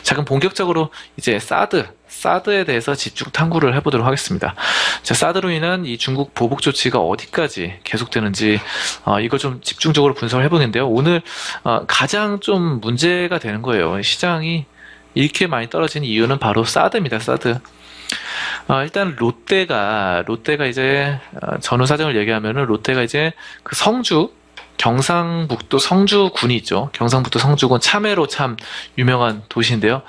자, 그럼 본격적으로 이제 사드에 대해서 집중 탐구를 해보도록 하겠습니다. 자, 사드로 인한 이 중국 보복 조치가 어디까지 계속되는지 이걸 좀 집중적으로 분석을 해보겠는데요. 오늘 가장 좀 문제가 되는 거예요. 시장이 이렇게 많이 떨어지는 이유는 바로 사드입니다. 사드. 일단 롯데가 이제 전후 사정을 얘기하면은 롯데가 이제 그 성주 경상북도 성주군이 있죠. 경상북도 성주군 참외로 참 유명한 도시인데요.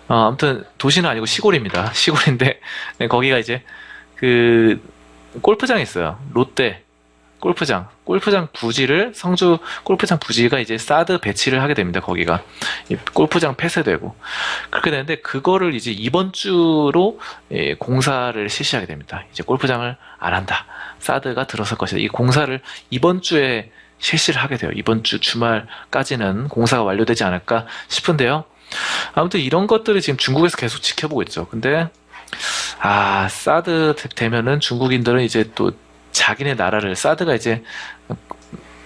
아무튼 도시는 아니고 시골입니다. 시골인데 네, 거기가 이제 그 골프장이 있어요. 롯데 골프장 부지를 성주 골프장 부지가 이제 사드 배치를 하게 됩니다. 거기가 이 골프장 폐쇄되고 그렇게 되는데 그거를 이제 이번 주로 공사를 실시하게 됩니다. 이제 골프장을 안 한다. 사드가 들어설 것이다. 이 공사를 이번 주에 실시를 하게 돼요. 이번 주 주말까지는 공사가 완료되지 않을까 싶은데요. 아무튼 이런 것들을 지금 중국에서 계속 지켜보고 있죠. 근데 사드 되면은 중국인들은 이제 또 자기네 나라를 사드가 이제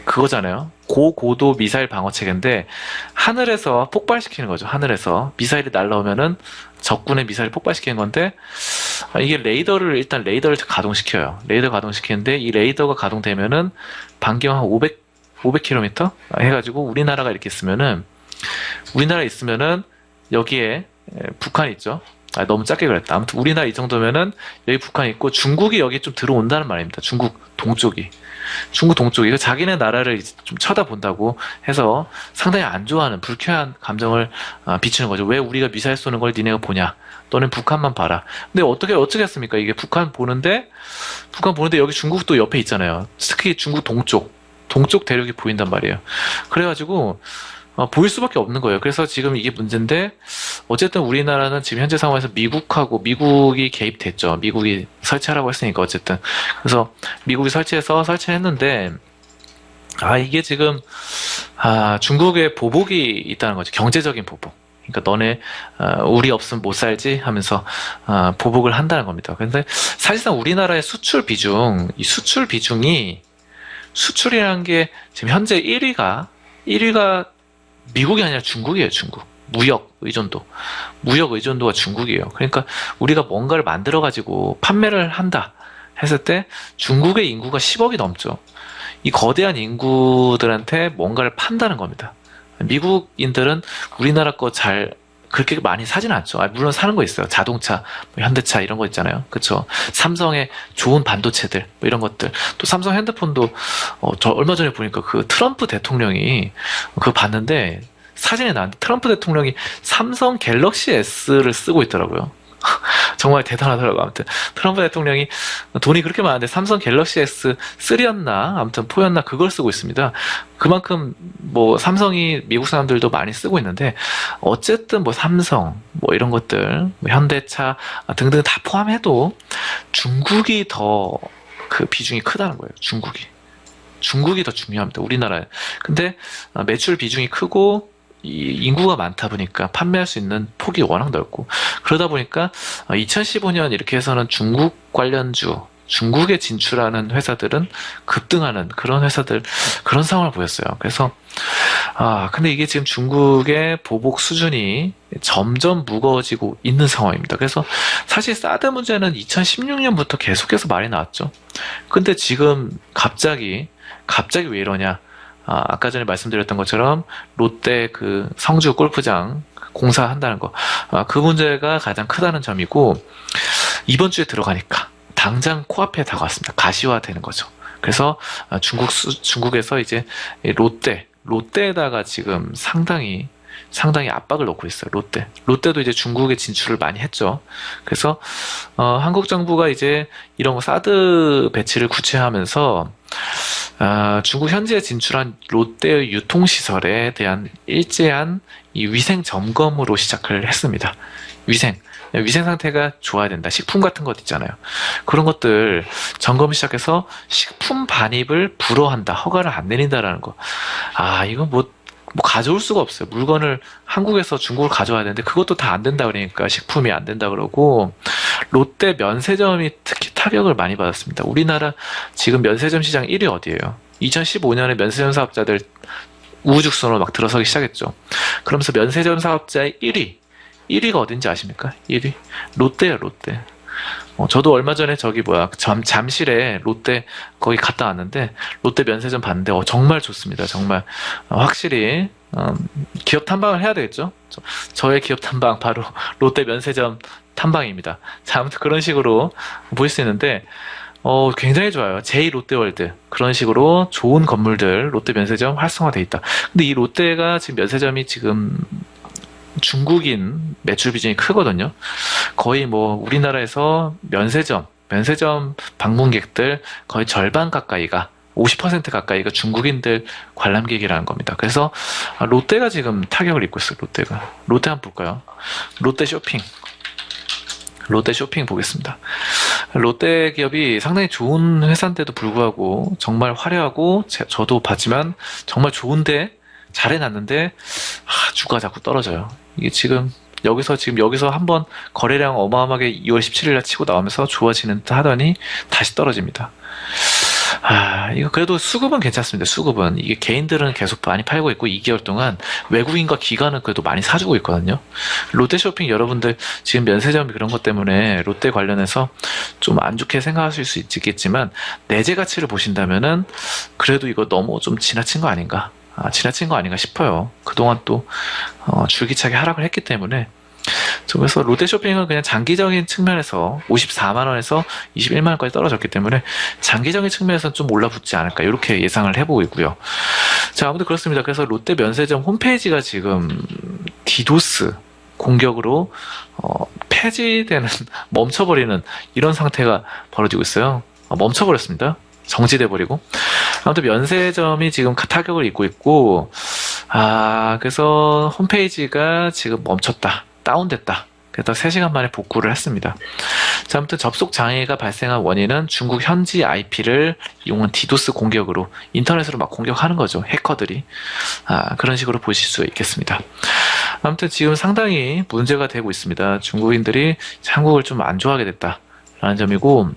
그거잖아요. 고고도 미사일 방어 체계인데 하늘에서 폭발시키는 거죠. 하늘에서 미사일이 날라오면은 적군의 미사일을 폭발시키는 건데 이게 일단 레이더를 가동시켜요. 레이더 가동시키는데 이 레이더가 가동되면은 반경 한 500km 해가지고 우리나라가 이렇게 있으면은 여기에 북한이 있죠. 너무 작게 그랬다. 아무튼 우리나라 이 정도면은 여기 북한이 있고 중국이 여기 좀 들어온다는 말입니다. 중국 동쪽이. 자기네 나라를 좀 쳐다본다고 해서 상당히 안 좋아하는 불쾌한 감정을 비추는 거죠. 왜 우리가 미사일 쏘는 걸 니네가 보냐? 너는 북한만 봐라. 근데 어떻게 했습니까? 이게 북한 보는데 여기 중국도 옆에 있잖아요. 특히 중국 동쪽 대륙이 보인단 말이에요. 그래가지고 보일 수밖에 없는 거예요. 그래서 지금 이게 문제인데 어쨌든 우리나라는 지금 현재 상황에서 미국이 개입됐죠. 미국이 설치하라고 했으니까 어쨌든 그래서 미국이 설치했는데 이게 지금 중국의 보복이 있다는 거죠. 경제적인 보복. 그러니까 너네 우리 없으면 못 살지 하면서 보복을 한다는 겁니다. 근데 사실상 우리나라의 수출 비중이 수출이라는 게 지금 현재 1위가 미국이 아니라 중국이에요. 중국. 무역 의존도가 중국이에요. 그러니까 우리가 뭔가를 만들어 가지고 판매를 한다 했을 때 중국의 인구가 10억이 넘죠. 이 거대한 인구들한테 뭔가를 판다는 겁니다. 미국인들은 우리나라 거 그렇게 많이 사진 않죠. 물론 사는 거 있어요. 자동차, 현대차 이런 거 있잖아요. 그쵸? 삼성의 좋은 반도체들, 이런 것들. 또 삼성 핸드폰도, 저 얼마 전에 보니까 그 트럼프 대통령이 그거 봤는데 사진에 나왔는데 트럼프 대통령이 삼성 갤럭시 S를 쓰고 있더라고요. 정말 대단하더라고요. 아무튼 트럼프 대통령이 돈이 그렇게 많은데 삼성 갤럭시 S3였나 아무튼 4였나 그걸 쓰고 있습니다. 그만큼 삼성이 미국 사람들도 많이 쓰고 있는데 어쨌든 삼성 이런 것들 현대차 등등 다 포함해도 중국이 더 그 비중이 크다는 거예요. 중국이 더 중요합니다. 우리나라에. 근데 매출 비중이 크고 이 인구가 많다 보니까 판매할 수 있는 폭이 워낙 넓고 그러다 보니까 2015년 이렇게 해서는 중국 관련주 중국에 진출하는 회사들은 급등하는 그런 상황을 보였어요. 그래서 근데 이게 지금 중국의 보복 수준이 점점 무거워지고 있는 상황입니다. 그래서 사실 사드 문제는 2016년부터 계속해서 말이 나왔죠. 근데 지금 갑자기 왜 이러냐? 아까 전에 말씀드렸던 것처럼 롯데 그 성주 골프장 공사한다는 거. 그 문제가 가장 크다는 점이고 이번 주에 들어가니까 당장 코앞에 다가왔습니다. 가시화되는 거죠. 그래서 중국에서 이제 롯데에다가 지금 상당히 압박을 넣고 있어요. 롯데도 이제 중국에 진출을 많이 했죠. 그래서 한국 정부가 이제 이런 거 사드 배치를 구체화하면서 중국 현지에 진출한 롯데의 유통시설에 대한 일제한 이 위생 점검으로 시작을 했습니다. 위생 상태가 좋아야 된다. 식품 같은 것 있잖아요. 그런 것들 점검을 시작해서 식품 반입을 불허한다. 허가를 안 내린다라는 거. 이건 가져올 수가 없어요. 물건을 한국에서 중국을 가져와야 되는데 그것도 다 안 된다 그러니까 식품이 안 된다 그러고 롯데 면세점이 특히 타격을 많이 받았습니다. 우리나라 지금 면세점 시장 1위 어디예요? 2015년에 면세점 사업자들 우후죽순으로 막 들어서기 시작했죠. 그러면서 면세점 사업자의 1위 1위가 어딘지 아십니까? 1위? 롯데예요, 롯데. 저도 얼마 전에 잠실에 롯데 거기 갔다 왔는데 롯데 면세점 봤는데 정말 좋습니다. 정말 확실히 기업 탐방을 해야 되겠죠? 저의 기업 탐방 바로 롯데 면세점 탐방입니다. 자, 아무튼 그런 식으로 보일 수 있는데 굉장히 좋아요. 제2 롯데월드 그런 식으로 좋은 건물들 롯데 면세점 활성화돼 있다. 근데 이 롯데가 지금 면세점이 지금 중국인 매출 비중이 크거든요. 거의 뭐 우리나라에서 면세점 방문객들 거의 절반 가까이가 50% 가까이가 중국인들 관람객이라는 겁니다. 그래서 롯데가 지금 타격을 입고 있어요. 롯데 한번 볼까요? 롯데 쇼핑 보겠습니다. 롯데 기업이 상당히 좋은 회사인데도 불구하고 정말 화려하고 저도 봤지만 정말 좋은데 잘 해놨는데 주가가 자꾸 떨어져요. 이게 지금 여기서 한번 거래량 어마어마하게 2월 17일 날 치고 나오면서 좋아지는 듯 하더니 다시 떨어집니다. 이거 그래도 수급은 괜찮습니다. 수급은 이게 개인들은 계속 많이 팔고 있고 2개월 동안 외국인과 기관은 그래도 많이 사주고 있거든요. 롯데쇼핑 여러분들 지금 면세점 그런 것 때문에 롯데 관련해서 좀 안 좋게 생각하실 수 있겠지만 내재 가치를 보신다면은 그래도 이거 너무 좀 지나친 거 아닌가 싶어요. 그동안 또 줄기차게 하락을 했기 때문에. 그래서 롯데쇼핑은 그냥 장기적인 측면에서 54만원에서 21만원까지 떨어졌기 때문에 장기적인 측면에서는 좀 올라붙지 않을까 이렇게 예상을 해보고 있고요. 자, 아무튼 그렇습니다. 그래서 롯데 면세점 홈페이지가 지금 디도스 공격으로 폐지되는 멈춰버리는 이런 상태가 벌어지고 있어요. 멈춰버렸습니다. 정지돼 버리고. 아무튼 면세점이 지금 타격을 입고 있고, 그래서 홈페이지가 지금 멈췄다. 다운됐다. 그래서 3시간 만에 복구를 했습니다. 자, 아무튼 접속 장애가 발생한 원인은 중국 현지 IP를 이용한 디도스 공격으로 인터넷으로 막 공격하는 거죠. 해커들이. 그런 식으로 보실 수 있겠습니다. 아무튼 지금 상당히 문제가 되고 있습니다. 중국인들이 한국을 좀 안 좋아하게 됐다라는 점이고,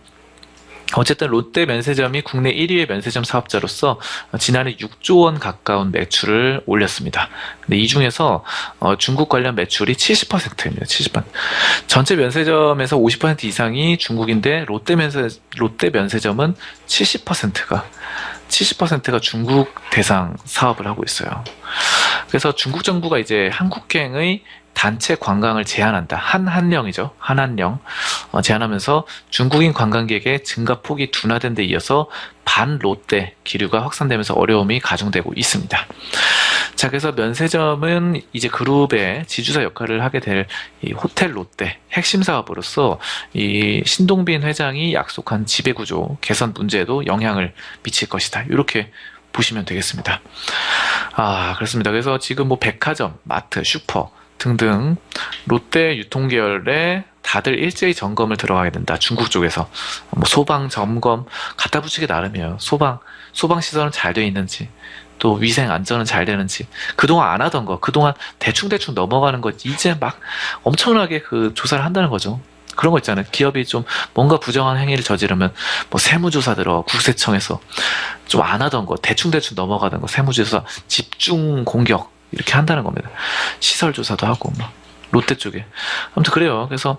어쨌든 롯데 면세점이 국내 1위의 면세점 사업자로서 지난해 6조 원 가까운 매출을 올렸습니다. 근데 이 중에서 중국 관련 매출이 70%입니다. 70%. 전체 면세점에서 50% 이상이 중국인데 롯데 면세점은 70%가 중국 대상 사업을 하고 있어요. 그래서 중국 정부가 이제 한국행의 단체 관광을 제한한다. 한한령이죠. 한한령. 제한하면서 중국인 관광객의 증가 폭이 둔화된 데 이어서 반 롯데 기류가 확산되면서 어려움이 가중되고 있습니다. 자, 그래서 면세점은 이제 그룹의 지주사 역할을 하게 될 이 호텔 롯데 핵심 사업으로서 이 신동빈 회장이 약속한 지배구조 개선 문제에도 영향을 미칠 것이다. 이렇게 보시면 되겠습니다. 그렇습니다. 그래서 지금 뭐 백화점, 마트, 슈퍼 등등 롯데 유통계열에 다들 일제히 점검을 들어가게 된다. 중국 쪽에서 뭐 소방 점검 갖다 붙이기 나름이에요. 소방 시설은 잘 되어 있는지, 또 위생 안전은 잘 되는지, 그동안 안 하던 거, 그동안 대충 넘어가는 거 이제 막 엄청나게 그 조사를 한다는 거죠. 그런 거 있잖아요. 기업이 좀 뭔가 부정한 행위를 저지르면 뭐 세무조사 들어 국세청에서 좀 안 하던 거 대충 넘어가던 거 세무조사 집중 공격 이렇게 한다는 겁니다. 시설 조사도 하고 뭐 롯데 쪽에 아무튼 그래요. 그래서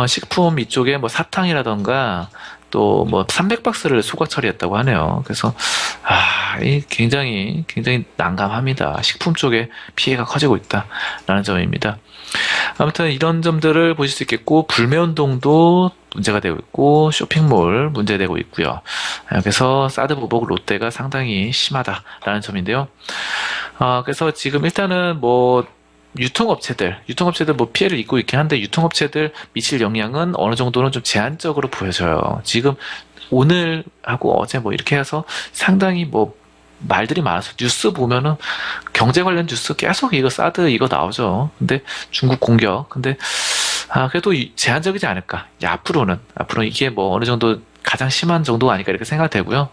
식품 이쪽에 뭐 사탕이라던가 또 뭐 300박스를 소각 처리했다고 하네요. 그래서 굉장히 난감합니다. 식품 쪽에 피해가 커지고 있다라는 점입니다. 아무튼 이런 점들을 보실 수 있겠고, 불매운동도 문제가 되고 있고, 쇼핑몰 문제되고 있고요. 그래서 사드 보복 롯데가 상당히 심하다라는 점인데요. 그래서 지금 일단은 뭐 유통업체들 뭐 피해를 입고 있긴 한데, 유통업체들 미칠 영향은 어느 정도는 좀 제한적으로 보여져요. 지금 오늘 하고 어제 뭐 이렇게 해서 상당히 뭐 말들이 많아서 뉴스 보면은 경제 관련 뉴스 계속 이거 사드 이거 나오죠. 근데 중국 공격. 근데 그래도 제한적이지 않을까. 앞으로 이게 뭐 어느 정도 가장 심한 정도가 아닐까 이렇게 생각되고요.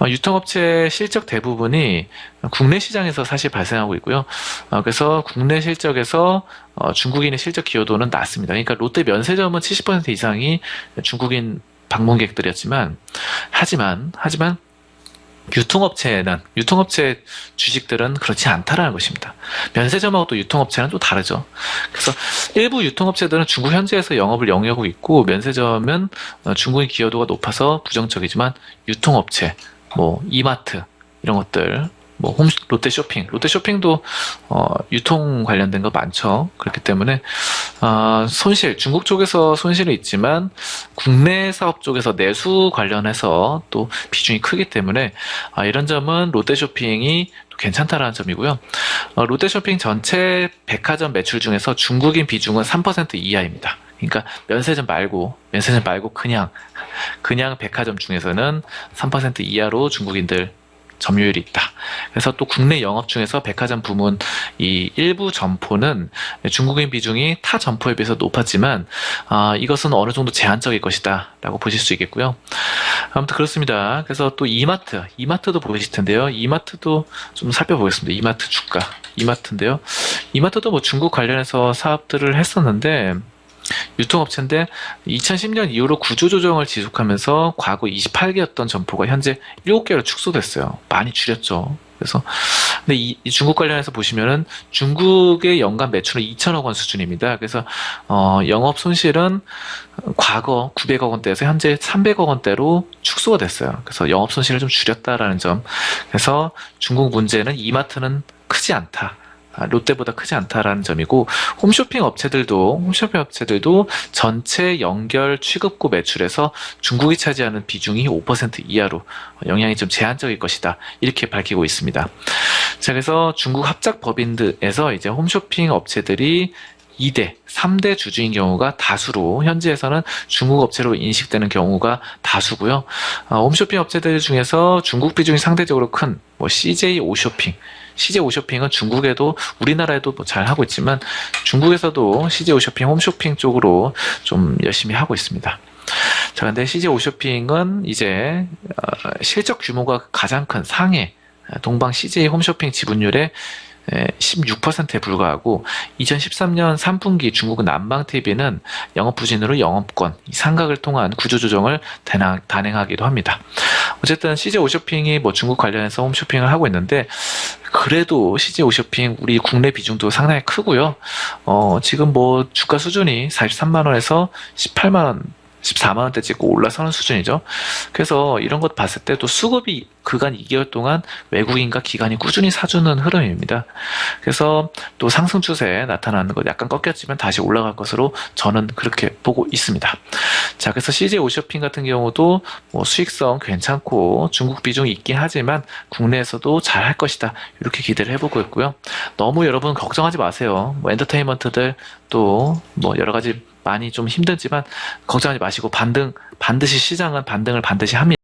유통업체 실적 대부분이 국내 시장에서 사실 발생하고 있고요. 그래서 국내 실적에서 중국인의 실적 기여도는 낮습니다. 그러니까 롯데 면세점은 70% 이상이 중국인 방문객들이었지만, 하지만 유통업체 주식들은 그렇지 않다라는 것입니다. 면세점하고 또 유통업체는 또 다르죠. 그래서 일부 유통업체들은 중국 현지에서 영업을 영위하고 있고, 면세점은 중국인 기여도가 높아서 부정적이지만, 유통업체, 뭐 이마트 이런 것들, 뭐 롯데쇼핑도 유통 관련된 거 많죠. 그렇기 때문에 중국 쪽에서 손실이 있지만 국내 사업 쪽에서 내수 관련해서 또 비중이 크기 때문에 이런 점은 롯데쇼핑이 또 괜찮다라는 점이고요. 롯데쇼핑 전체 백화점 매출 중에서 중국인 비중은 3% 이하입니다. 그러니까 면세점 말고 그냥 백화점 중에서는 3% 이하로 중국인들 점유율이 있다. 그래서 또 국내 영업 중에서 백화점 부문 이 일부 점포는 중국인 비중이 타 점포에 비해서 높았지만 이것은 어느 정도 제한적일 것이다 라고 보실 수 있겠고요. 아무튼 그렇습니다. 그래서 또 이마트도 보실 텐데요. 이마트도 좀 살펴보겠습니다. 이마트 주가, 이마트인데요. 이마트도 뭐 중국 관련해서 사업들을 했었는데, 유통업체인데 2010년 이후로 구조조정을 지속하면서 과거 28개였던 점포가 현재 7개로 축소됐어요. 많이 줄였죠. 그래서 근데 이 중국 관련해서 보시면은 중국의 연간 매출은 2천억 원 수준입니다. 그래서 영업 손실은 과거 900억 원대에서 현재 300억 원대로 축소가 됐어요. 그래서 영업 손실을 좀 줄였다라는 점. 그래서 중국 문제는 이마트는 크지 않다. 롯데보다 크지 않다라는 점이고, 홈쇼핑 업체들도 전체 연결 취급고 매출에서 중국이 차지하는 비중이 5% 이하로 영향이 좀 제한적일 것이다, 이렇게 밝히고 있습니다. 자, 그래서 중국 합작 법인에서 이제 홈쇼핑 업체들이 2대, 3대 주주인 경우가 다수로, 현지에서는 중국 업체로 인식되는 경우가 다수고요. 홈쇼핑 업체들 중에서 중국 비중이 상대적으로 큰 CJ 오쇼핑은 중국에도, 우리나라에도 잘 하고 있지만 중국에서도 CJ 오쇼핑 홈쇼핑 쪽으로 좀 열심히 하고 있습니다. 자, 근데 CJ 오쇼핑은 이제 실적 규모가 가장 큰 상해 동방 CJ 홈쇼핑 지분율의 16%에 불과하고, 2013년 3분기 중국 난방TV는 영업부진으로 영업권 상각을 통한 구조조정을 단행하기도 합니다. 어쨌든 CJ 오쇼핑이 중국 관련해서 홈쇼핑을 하고 있는데, 그래도 CJ 오쇼핑 우리 국내 비중도 상당히 크고요. 지금 주가 수준이 43만 원에서 18만 원, 14만 원대 찍고 올라서는 수준이죠. 그래서 이런 것 봤을 때 또 수급이 그간 2개월 동안 외국인과 기관이 꾸준히 사주는 흐름입니다. 그래서 또 상승 추세 나타나는 것, 약간 꺾였지만 다시 올라갈 것으로 저는 그렇게 보고 있습니다. 자, 그래서 CJ 오쇼핑 같은 경우도 수익성 괜찮고 중국 비중이 있긴 하지만 국내에서도 잘 할 것이다, 이렇게 기대를 해보고 있고요. 너무 여러분 걱정하지 마세요. 엔터테인먼트들 또 여러 가지 많이 좀 힘들지만 걱정하지 마시고, 시장은 반등을 반드시 합니다.